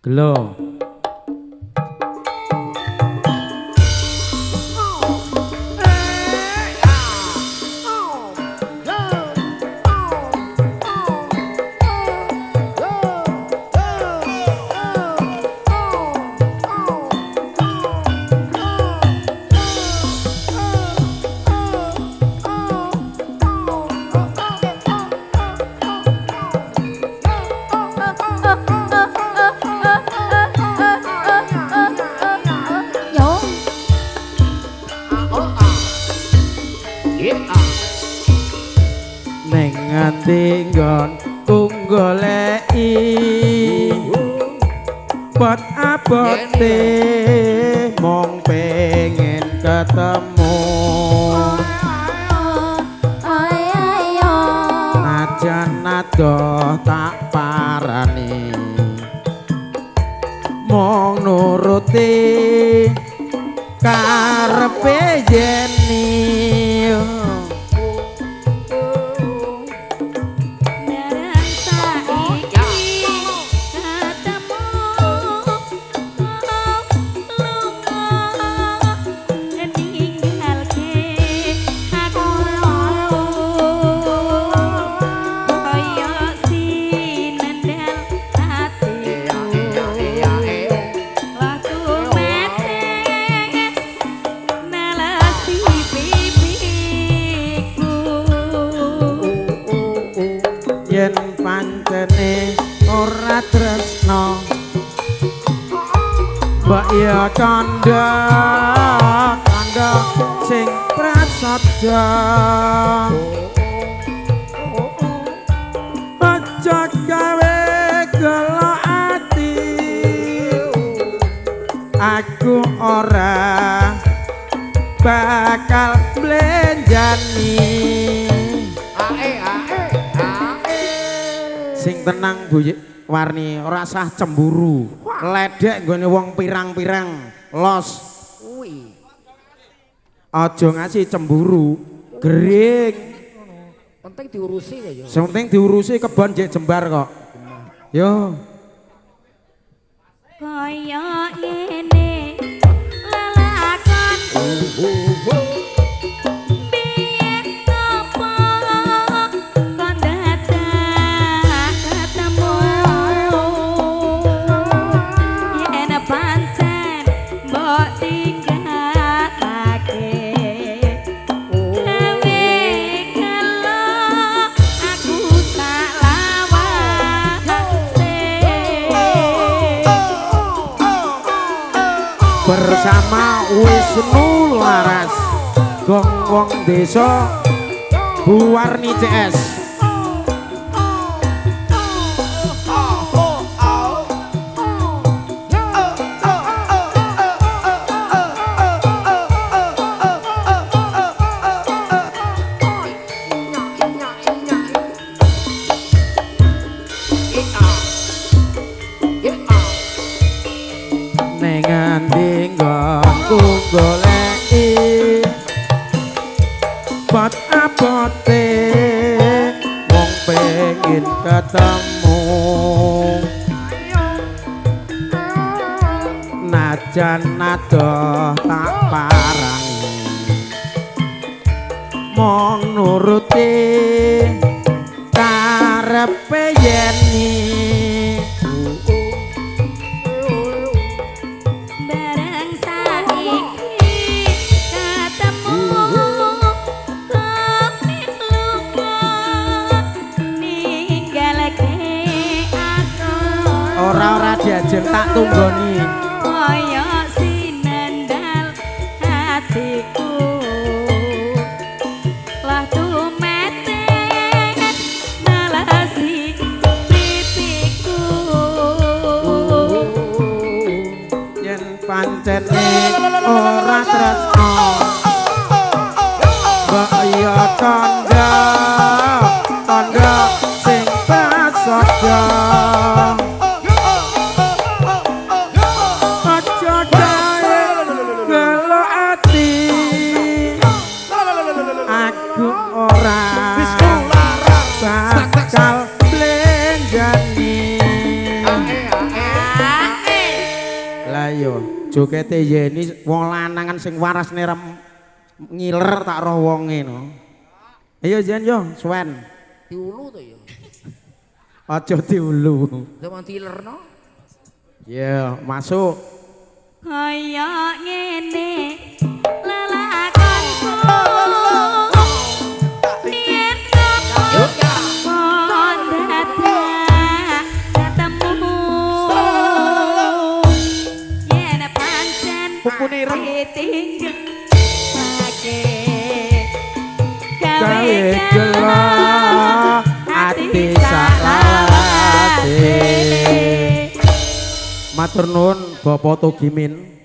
Gelo. Neng nganti nggon goleki pot abote mong pengen ketemu najan nado tak parani mong nuruti karepe yeni yen pancene ora tresno mbak ya kandha sing prasadya aja gawe gelo ati aku ora bakal blenjani sing tenang Bu Warni ora sah cemburu ledek nggone wong pirang-pirang los aja ngasih cemburu gering penting diurusi ya yo sing penting diurusi kebon jek jembar kok yo kaya ngene lelakonku bersama Wisnu Laras gong wong desa Bu Warni CS nengan dinggonku goleki pot abote wong pengen ketemu najan nado tak parani mong nuruti karepe yeni ora diajeng tak tunggoni kaya sinendal hatiku lah tumete nalasi pipiku yen pancene ora tresno mbak ya tandha sing prasadya aku ora bakal blenjani iya jogete yeni wong lanangan sing waras nerem ngiler tak roh wonge no. Ayo jen yo suwen Diulu to ya. aja diulu Zaman tilerno. ya masuk kaya ngene lelakonku yen pon dadak ketemu yen pancen Pupune ireng. ditinggal pake gawe gelo ati salawase matur nuwun Bapak Togimin